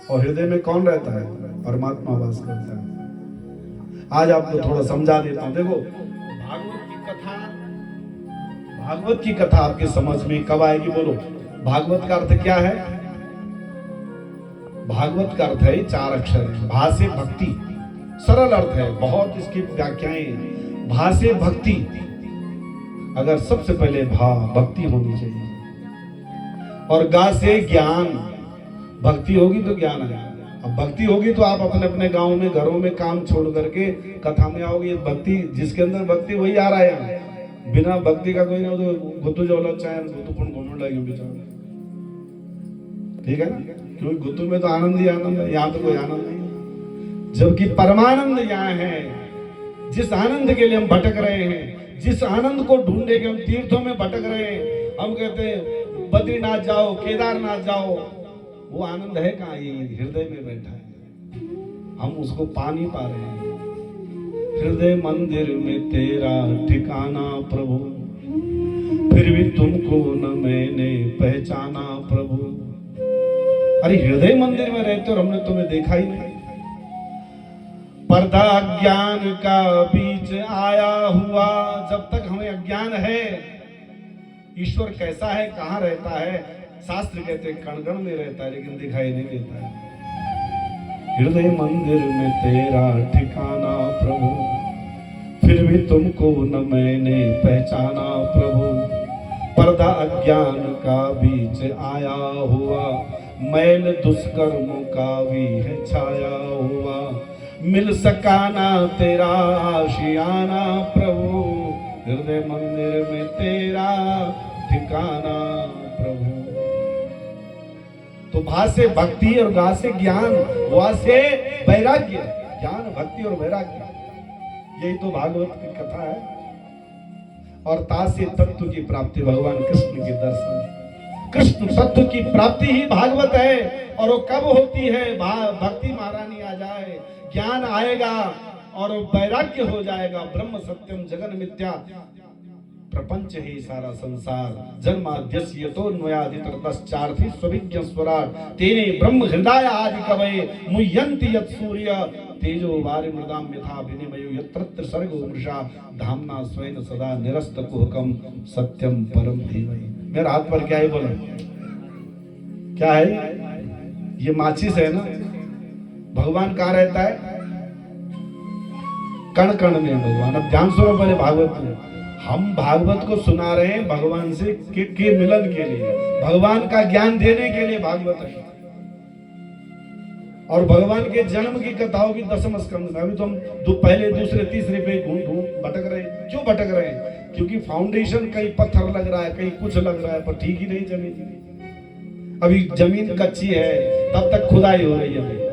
और हृदय में कौन रहता है? परमात्मा वास करता है। आज आपको थोड़ा समझा देता हूं। देखो भागवत की कथा आपके समझ में कब आएगी? बोलो। भागवत का अर्थ क्या है? भागवत का अर्थ है 4 अक्षर है। भा से भक्ति, सरल अर्थ है, बहुत इसकी व्याख्याएं। भा से भक्ति, अगर सबसे पहले भा भक्ति होनी चाहिए, और गा से ज्ञान, भक्ति होगी तो ज्ञान आएगा। अब भक्ति होगी तो आप अपने अपने गांव में घरों में काम छोड़ करके कथा में आओगे। भक्ति, जिसके अंदर भक्ति वही आ रहा है। बिना भक्ति का कोई ना तो गुत्तू जोला चाहे गुत्तू पुण घूमने लगे बेचारा, ठीक है ना? क्योंकि गुत्तू में तो आनंद ही आनंद है, यहाँ तो कोई आनंद नहीं। जबकि परमानंद यहाँ है। जिस आनंद के लिए हम भटक रहे हैं, जिस आनंद को ढूंढने के हम तीर्थों में भटक रहे हैं, हम कहते हैं बद्रीनाथ जाओ, केदारनाथ जाओ, वो आनंद है कहाँ? ये हृदय में बैठा है। हम उसको पा नहीं पा रहे हैं। हृदय मंदिर में तेरा ठिकाना प्रभु, फिर भी तुमको न मैंने पहचाना प्रभु। अरे हृदय मंदिर में रहते और हमने तुम्हें देखा ही नहीं। पर्दा अज्ञान का बीच आया हुआ, जब तक हमें अज्ञान है ईश्वर कैसा है, कहाँ रहता है, शास्त्र कहते कण कण में रहता है लेकिन दिखाई नहीं देता है। हृदय मंदिर में तेरा ठिकाना प्रभु, फिर भी तुमको न मैंने पहचाना प्रभु। पर्दा अज्ञान का बीच आया हुआ, मैल दुष्कर्मों का भी है छाया हुआ। मिल सका ना तेरा आशियाना प्रभु, हृदय मंदिर में तेरा ठिकाना प्रभु। तो भा से भक्ति और गा से ज्ञान, वा से वैराग्य। ज्ञान, भक्ति और वैराग्य, यही तो भागवत की कथा है। और ता से तत्व की प्राप्ति, भगवान कृष्ण के दर्शन, कृष्ण तत्व की प्राप्ति ही भागवत है। और वो कब होती है? भक्ति महारानी आ जाए, ज्ञान आएगा और वैराग्य हो जाएगा। ब्रह्म सत्यम जगन मिथ्या, प्रपंच ही सारा संसार। जन्माद्यस्य तो न्वयादितरतश्चार्थी स्वविज्ञ स्वराट, तेने ब्रह्म हृदय आदि कवये मुह्यन्ति यत् सूर्य तेजो वारि मृदाम यथा विनिमयो यत्र सर्गो मृषा धामना स्वयं सदा निरस्त कुहकम सत्यम परम धीमहि। मेरा हाथ पर क्या है? बोलो क्या है? ये माचिस है ना। भगवान कहाँ रहता है? कण कण में भगवान। अब ध्यान सुनो पहले भागवत में। हम भागवत को सुना रहे हैं भगवान से के मिलन के लिए, भगवान का ज्ञान देने के लिए भागवत है। और भगवान के जन्म की कथाओं की 10वें स्कंद में। अभी तो हम पहले दूसरे तीसरे पे ढूंढ भटक रहे हैं। क्यों भटक रहे हैं? क्योंकि फाउंडेशन कहीं पत्थर लग रहा है, कहीं कुछ लग रहा है, पर ठीक ही नहीं जमीन। अभी जमीन कच्ची है, तब तक खुदाई हो रही है।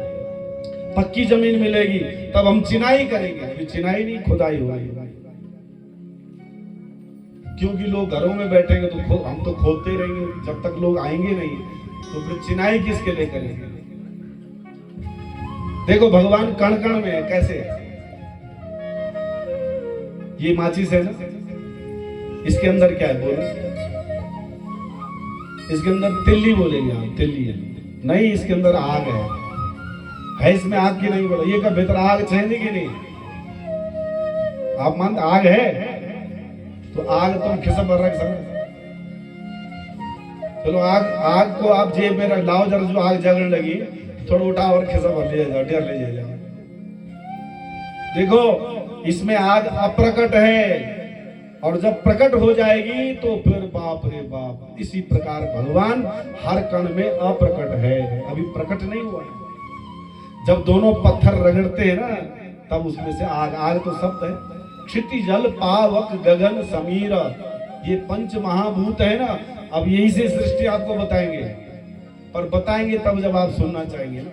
पक्की जमीन मिलेगी तब हम चिनाई करेंगे। अभी चिनाई नहीं, खुदाई हो रही है। क्योंकि लोग घरों में बैठेंगे तो हम तो खोदते ही रहेंगे। जब तक लोग आएंगे नहीं तो फिर चिनाई किसके लिए करेंगे? देखो भगवान कण कण में है। कैसे? ये माचिस है ना, इसके अंदर क्या है? बोलो। इसके अंदर तिल्ली बोलेंगे आप, तिल्ली है नहीं, इसके अंदर आग है इसमें आग की नहीं। बोलो ये का भीतर आग चाहिए कि नहीं? आप मानते आग है तो आग तुम खिसा पर रख सकते। चलो आग को आप जेब में रख लाओ, जरा जो आग जलने लगी थोड़ा उठा और खिसा भर ले जाओ, ढेर ले जाओ। देखो इसमें आग अप्रकट है, और जब प्रकट हो जाएगी तो फिर बाप रे बाप। इसी प्रकार भगवान हर कण में अप्रकट है, अभी प्रकट नहीं हुआ है। जब दोनों पत्थर रगड़ते हैं ना तब उसमें से आग तो शब्द है। क्षिति जल पावक गगन समीर, ये 5 महाभूत है ना। अब यही से सृष्टि आपको बताएंगे, पर बताएंगे तब जब आप सुनना चाहेंगे ना।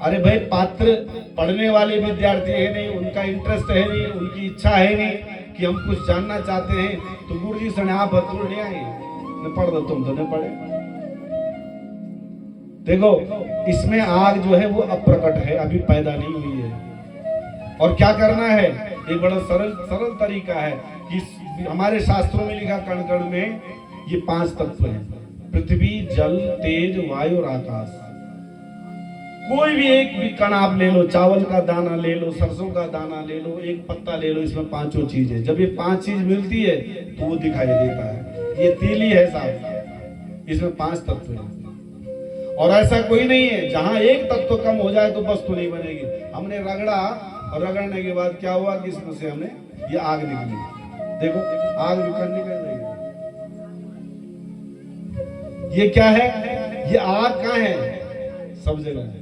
अरे भाई पात्र पढ़ने वाले विद्यार्थी है नहीं, उनका इंटरेस्ट है नहीं, उनकी इच्छा है नहीं कि हम कुछ जानना चाहते हैं, तो गुरु जी से आप बतूर ले आए न पढ़ दो, तुम तो नहीं पढ़े। देखो इसमें आग जो है वो अप्रकट है, अभी पैदा नहीं हुई है। और क्या करना है? एक बड़ा सरल तरीका है कि हमारे शास्त्रों में लिखा कण कण में ये 5 तत्व हैं, पृथ्वी जल तेज वायु और आकाश। कोई भी एक भी कण आप ले लो, चावल का दाना ले लो, सरसों का दाना ले लो, एक पत्ता ले लो, इसमें पांचों चीजें, जब ये 5 चीज मिलती है तो वो दिखाई देता है। ये तीली है साहब, इसमें 5 तत्व हैं। और ऐसा कोई नहीं है जहां एक तत्व कम हो जाए तो वस्तु नहीं बनेगी। हमने रगड़ा और रगड़ने के बाद क्या हुआ कि इसमें से हमने ये आग निकली। देखो आग निकल रही है। ये क्या है? ये आग कहाँ है? सब जगह है।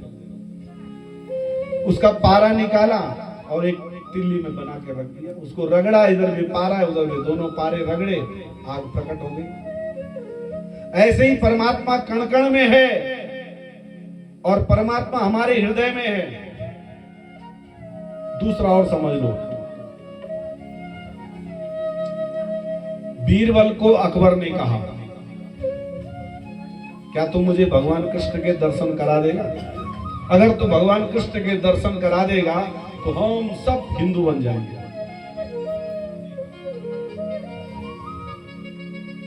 उसका पारा निकाला और एक तिल्ली में बना के रख दिया, उसको रगड़ा, इधर भी पारा है उधर भी, दोनों पारे रगड़े, आग प्रकट हो गई। ऐसे ही परमात्मा कण कण में है और परमात्मा हमारे हृदय में है। दूसरा और समझ लो, बीरबल को अकबर ने कहा, क्या तू मुझे भगवान कृष्ण के दर्शन करा देगा? अगर तू भगवान कृष्ण के दर्शन करा देगा तो हम सब हिंदू बन जाएंगे।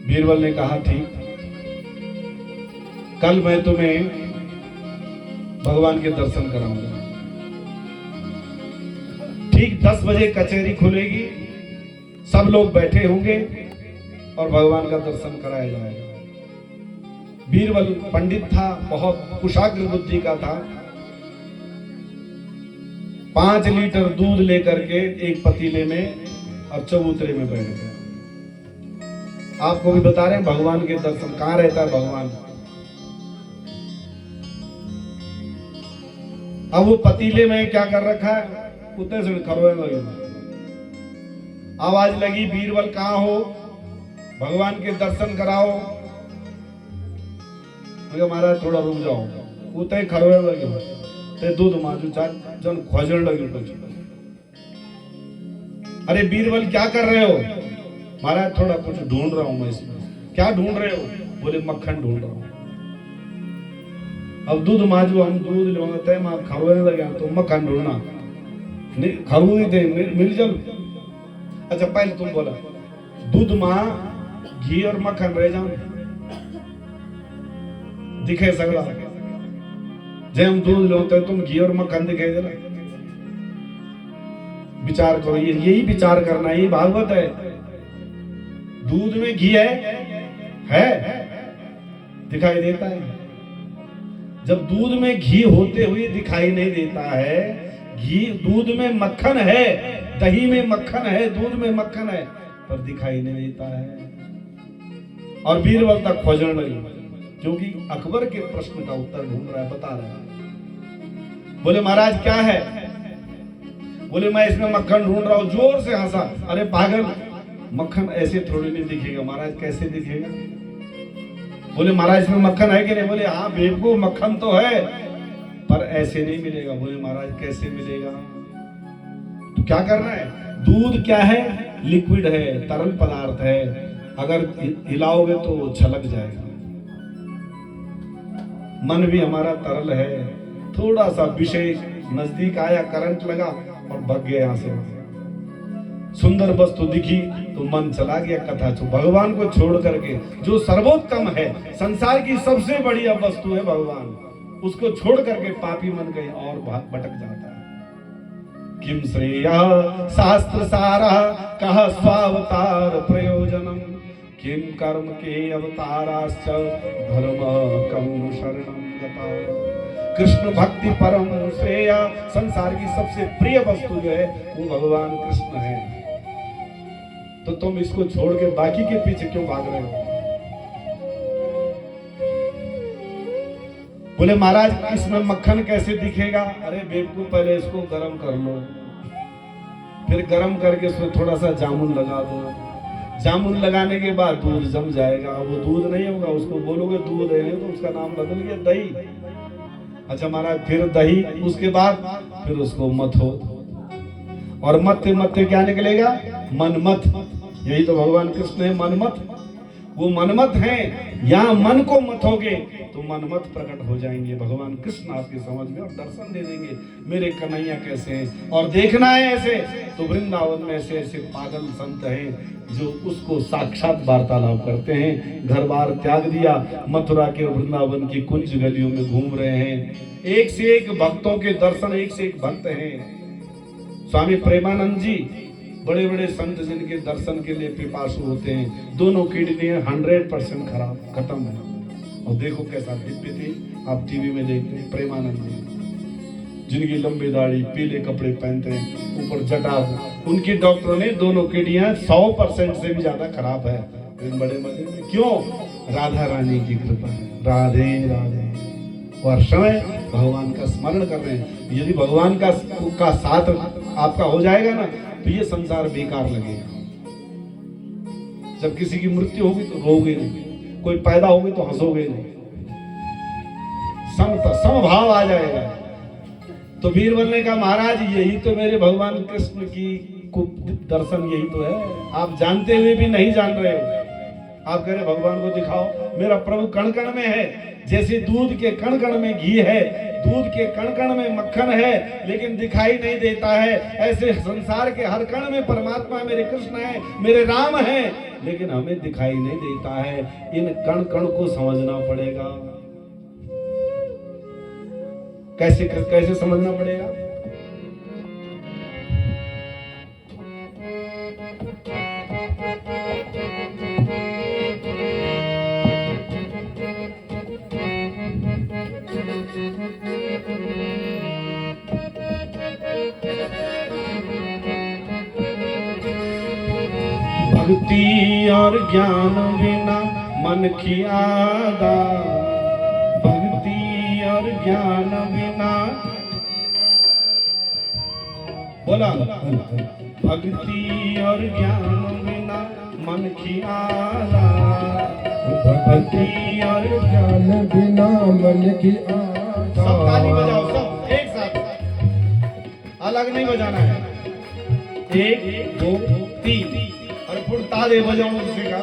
बीरबल ने कहा ठीक, कल मैं तुम्हें भगवान के दर्शन कराऊंगा। ठीक 10 बजे कचहरी खुलेगी, सब लोग बैठे होंगे और भगवान का दर्शन कराया जाएगा। बीरबल पंडित था, बहुत कुशाग्र बुद्धि का था। 5 लीटर दूध लेकर के एक पतीले में और चबूतरे में बैठ गया। आपको भी बता रहे हैं भगवान के दर्शन कहां रहता है भगवान। अब वो पतीले में क्या कर रखा है, उतने से खरोए लगे। आवाज लगी, बीरबल कहां हो, भगवान के दर्शन कराओ। महाराज थोड़ा रुक जाओ। उतने खरोए लगे ते दूध माजू चार जन खोजन लगे। अरे बीरबल क्या कर रहे हो? महाराज थोड़ा कुछ ढूंढ रहा हूं मैं इसमें। क्या ढूंढ रहे हो? बोले मक्खन ढूंढ रहा हूं। अब दूध माजू, हम दूध लेते हैं, खरोने लगे तो मक्खन ढूंढना खरू ही थे मिल जाओ। अच्छा पहले तुम बोला दूध मां घी और मक्खन रह जाओ दिखे सगला। जब हम दूध लेते तुम घी और मक्खन दिखाई दे। विचार करो, यही विचार करना, यही भागवत है। दूध में घी है दिखाई देता है। जब दूध में घी होते हुए दिखाई नहीं देता है, घी दूध में मक्खन है, दही में मक्खन है, दूध में मक्खन है, पर दिखाई नहीं देता है। और बीरबल तक खोजने लगी, क्योंकि अकबर के प्रश्न का उत्तर ढूंढ रहा है, बता रहा है। बोले महाराज क्या है? बोले मैं इसमें मक्खन ढूंढ रहा हूं। जोर से हंसा। अरे पागल, मक्खन ऐसे थोड़ी नहीं दिखेगा। महाराज कैसे दिखेगा? बोले महाराज इसमें मक्खन है कि नहीं? बोले हाँ बेवकूफ, मक्खन तो है पर ऐसे नहीं मिलेगा। बोले महाराज कैसे मिलेगा? तो क्या करना है? दूध क्या है? लिक्विड है, तरल पदार्थ है। अगर हिलाओगे तो छलक जाएगा। मन भी हमारा तरल है। थोड़ा सा विषय नजदीक आया, करंट लगा और भग गया यहाँ से। सुंदर वस्तु दिखी तो मन चला गया कथा छो। भगवान को छोड़ करके जो सर्वोत्तम है, संसार की सबसे बढ़िया वस्तु है भगवान, उसको छोड़ करके पापी मन कहीं और भटक जाता है। किम श्रेया शास्त्र सारा कहा स्वावतार प्रयोजनम, किम कर्म के अवताराश्च धर्म कम शरणम गता। कृष्ण भक्ति परम श्रेया, संसार की सबसे प्रिय वस्तु जो है वो भगवान कृष्ण है। तो तुम इसको छोड़ के बाकी के पीछे क्यों भाग रहे हो? बोले महाराज इसमें मक्खन कैसे दिखेगा? अरे बेवकूफ, पहले इसको गरम कर लो, फिर गरम करके उसमें थोड़ा सा जामुन लगा दो। जामुन लगाने के बाद दूध जम जाएगा। वो दूध नहीं होगा, उसको बोलोगे दूध है तो उसका नाम बदल गया दही। अच्छा महाराज फिर दही, उसके बाद फिर उसको मथो, और मत्ते मत्ते क्या निकलेगा? मनमथ। यही तो भगवान कृष्ण है, मनमथ। वो मनमत हैं। यहाँ मन को मथोगे तो मनमत प्रकट हो जाएंगे। भगवान कृष्ण आपके समझ में और दर्शन दे देंगे मेरे कन्हैया कैसे हैं। और देखना है ऐसे तो वृंदावन में ऐसे ऐसे पागल संत हैं जो उसको साक्षात वार्तालाप करते हैं। घर बार त्याग दिया, मथुरा के वृंदावन की कुंज गलियों में घूम रहे हैं। एक से एक भक्तों के दर्शन, एक से एक भक्त हैं। स्वामी प्रेमानंद जी बड़े बड़े संत जिनके दर्शन के लिए पिपासु होते हैं, दोनों किडनी 100% खराब खत्म है। और देखो कैसा दिव्य थे, आप टीवी में देखते हैं प्रेमानंद जी, जिनकी लंबी दाढ़ी, पीले कपड़े पहनते हैं, ऊपर जटा, उनकी डॉक्टरों ने दोनों किडनियां 100% से भी ज्यादा खराब है। बड़े मजे में क्यों? राधा रानी की कृपा। राधे राधे। और समय भगवान का स्मरण कर रहे हैं। यदि भगवान का साथ आपका हो जाएगा ना तो ये संसार बेकार लगेगा। जब किसी की मृत्यु होगी तो रोगे नहीं, कोई पैदा होगी तो हंसोगे नहीं, समभाव आ जाएगा। तो वीरबल ने कहा महाराज यही तो मेरे भगवान कृष्ण की दर्शन, यही तो है। आप जानते हुए भी नहीं जान रहे हो। आप कह रहे भगवान को दिखाओ, मेरा प्रभु कण कण में है। जैसे दूध के कण कण में घी है, दूध के कण कण में मक्खन है, लेकिन दिखाई नहीं देता है, ऐसे संसार के हर कण में परमात्मा मेरे कृष्ण है, मेरे राम है, लेकिन हमें दिखाई नहीं देता है। इन कण कण को समझना पड़ेगा। कैसे कैसे समझना पड़ेगा? भक्ति और ज्ञान बिना मन की आदा, भक्ति और ज्ञान बिना, बोला भक्ति और ज्ञान बिना मन की आदा, भक्ति और ज्ञान बिना मन की आदा। सब ताली बजाओ, सब एक साथ, अलग नहीं बजाना है। 1 2 3 और फिर ताली बजाओ दूसरे का।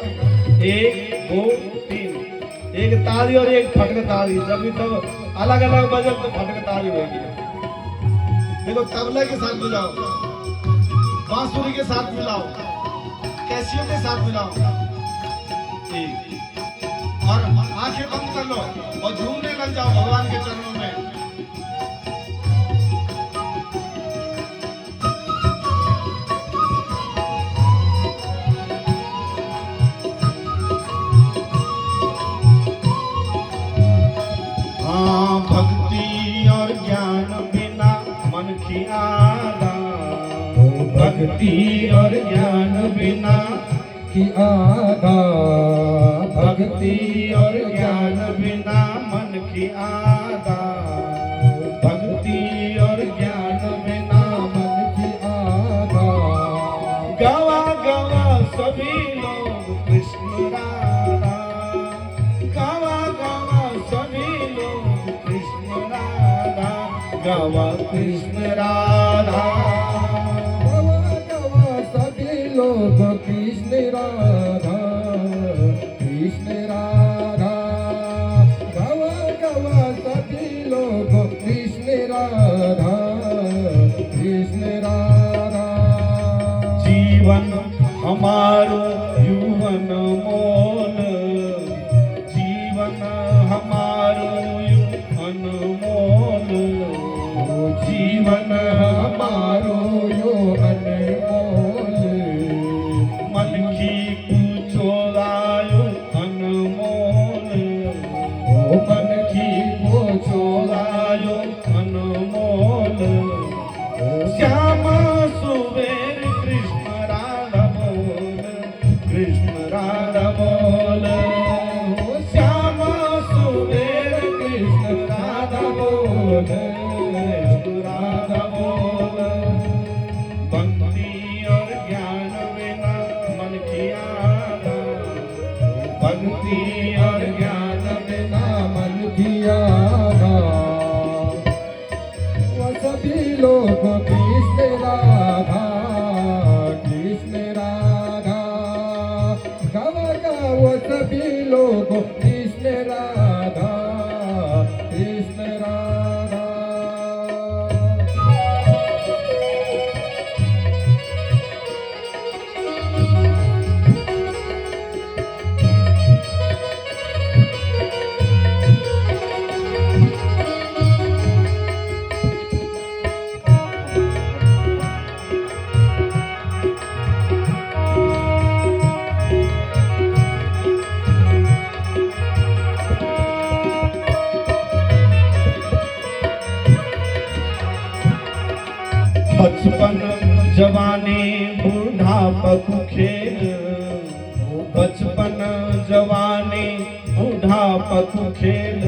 1 2 3, एक ताली और एक फटक ताली। जब भी तब अलग अलग बजल तो फटक ताली होगी। देखो तबला के साथ बजाओ, बांसुरी के साथ मिलाओ, कैसियो के साथ मिलाओ, और आंखें बंद कर लो और झूमने लग जाओ भगवान के चरणों में। भक्ति और ज्ञान बिना मन की आदा, भक्ति और ज्ञान बिना की आदा, भक्ति और ज्ञान बिना मन की आदा, भक्ति और ज्ञान बिना मन की आदा। गवा गवा सभी लोग कृष्ण राधा, गवा गवा सभी लोग कृष्ण राधा, गवा कृष्ण राधा, गवा गवा सभी लोग कृष्ण राधा, कृष्ण राधा, गवा गवा सभी लोग कृष्ण राधा, कृष्ण राधा। जीवन हमारो युवन मोल, जीवन हमारो युवन मोल, जीवन हमारो यो अनमोल, मन की पूछोलायो अनमोल, मन की पूछोलायो अनमोल, श्यामा सुबेर कृष्ण राधा बोल, कृष्ण राधा बोल, श्यामा सुबेर कृष्ण राधा बोल, कृष्ण राधा बोल। भक्ति और ज्ञान बिना मन की आदा, भक्ति और ज्ञान बिना मन की आदा। वो सभी लोग कृष्ण राधा, कृष्ण राधा, गवा गवा वो सभी बचपन जवानी बुढ़ापा खेल, बचपन जवानी बुढ़ापा खेल,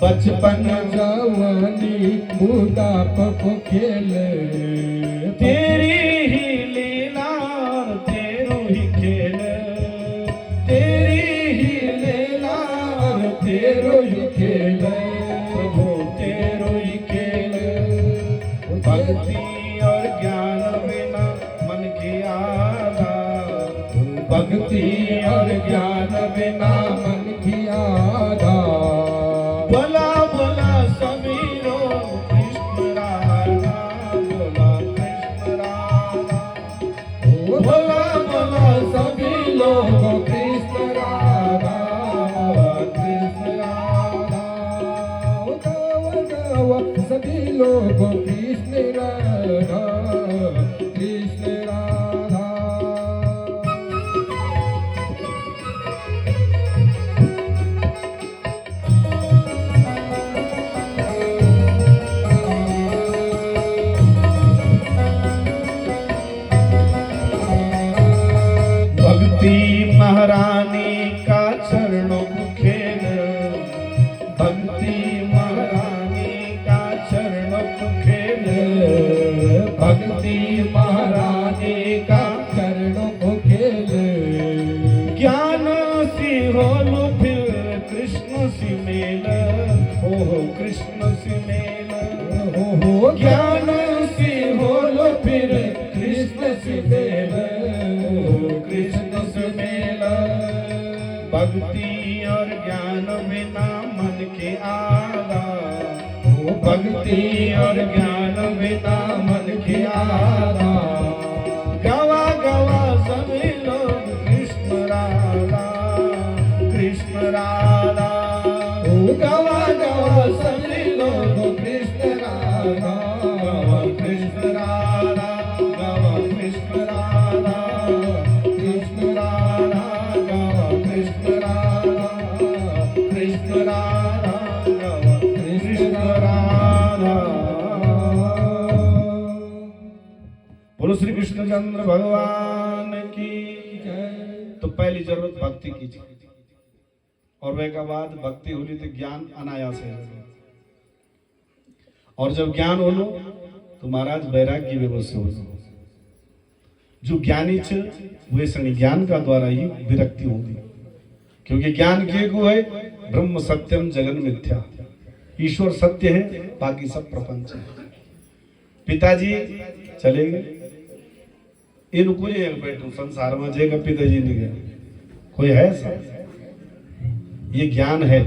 बचपन जवानी बुढ़ापा खेल, तेरी ही लीला तेरो ही खेल, तेरी ही लीला तेरो ही खेल, प्रभु तेरो ही खेल। भक्ति और ज्ञान बिना मन की आधार, भक्ति और ज्ञान बिना मन की आधार। बोला बोला सभी लोग कृष्ण राधा, बोला कृष्ण राधा, बोला बोला सभी लोग कृष्ण राधा, कृष्ण राधा। गावा गावा सभी लोग कृष्ण राधा, कृष्ण राधा। भक्ति महारानी का चरणों को खेल, भक्ति महारानी का चरणों को खेल, भक्ति महारानी का चरणों को खेल, ज्ञान सी होलो फिर कृष्ण सी मेल, ओ कृष्ण सी मेल, हो ज्ञान सी होलो फिर कृष्ण सी मेल, कृष्ण से मेला। भक्ति और ज्ञान बिना मन के आधार, भक्ति और ज्ञान बिना मन के आधार। गवा गवा सभी लोग कृष्ण राधा, कृष्ण राधा, गवा गवा सभी लोग कृष्ण राधा, कृष्ण राधा, गवा कृष्ण राधा, कृष्ण राधा, गवा कृष्ण राधा, कृष्ण राधा, गवा कृष्ण राधा। बोलो श्री कृष्णचंद्र भगवान की जय। तो पहली जरूरत भक्ति की थी, और वह के बाद भक्ति होली तो ज्ञान अनायास है, और जब ज्ञान हो लो तो महाराज वैराग्य व्यवस्था हो। जो ज्ञानी छ वे सणी ज्ञान का द्वारा ही विरक्ति होगी, क्योंकि ज्ञान के को है ब्रह्म सत्यम जगन मिथ्या, ईश्वर सत्य है बाकी सब प्रपंच है। पिताजी चले गए, इनको बैठो संसार में जेगा पिताजी नहीं गए, कोई है सब ये ज्ञान है।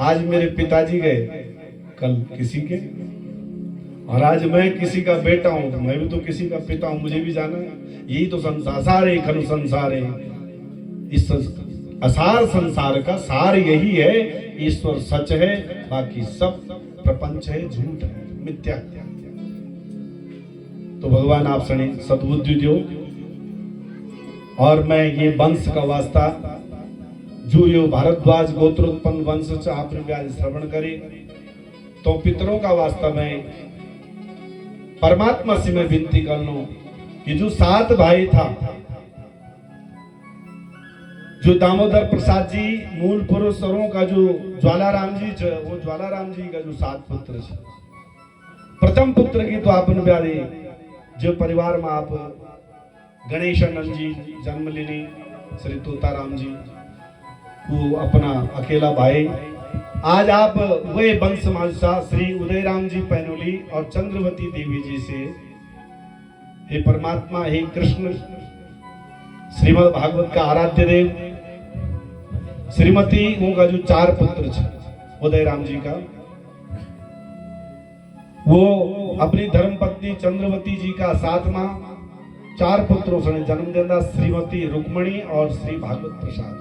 आज मेरे पिताजी गए, कल किसी के, और आज मैं किसी का बेटा हूं तो मैं भी तो किसी का पिता हूं, मुझे भी जाना है। यही तो संसार, सारे खनु संसार है। इस असार संसार का सार यही है, ईश्वर सच है बाकी सब प्रपंच है, झूठ है, मिथ्या। तो भगवान आप सने सद्बुद्धि दो, और मैं ये वंश का वास्ता जो यो भारद्वाज गोत्रोत्पन्न वंश आपने ब्याज श्रवण करे, तो पितरों का वास्ता में परमात्मा से मैं विनती कर लूं कि जो 7 भाई था, जो दामोदर प्रसाद जी मूल पुरुषों का जो ज्वालाराम जी थे, वो ज्वालाराम जी का जो 7 पुत्र थे, प्रथम पुत्र की तो आपने ब्यारे जो परिवार में आप गणेशानंद जी जन्म लेने, श्री तोताराम जी वो अपना अकेला भाई। आज आप वे वंश मानसा श्री उदयराम जी पैनोली और चंद्रवती देवी जी से हे परमात्मा, हे कृष्ण, श्रीमद् भागवत का आराध्य देव श्रीमती उनका जो 4 पुत्र थे उदयराम जी का, वो अपनी धर्म पत्नी चंद्रवती जी का 7वां 4 पुत्रों से जन्म देना, श्रीमती रुक्मणी और श्री भागवत प्रसाद,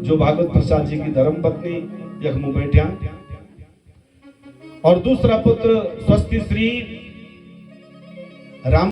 जो भागवत प्रसाद जी की धर्म पत्नी यखमु बैठ्या, और दूसरा पुत्र स्वस्ति श्री राम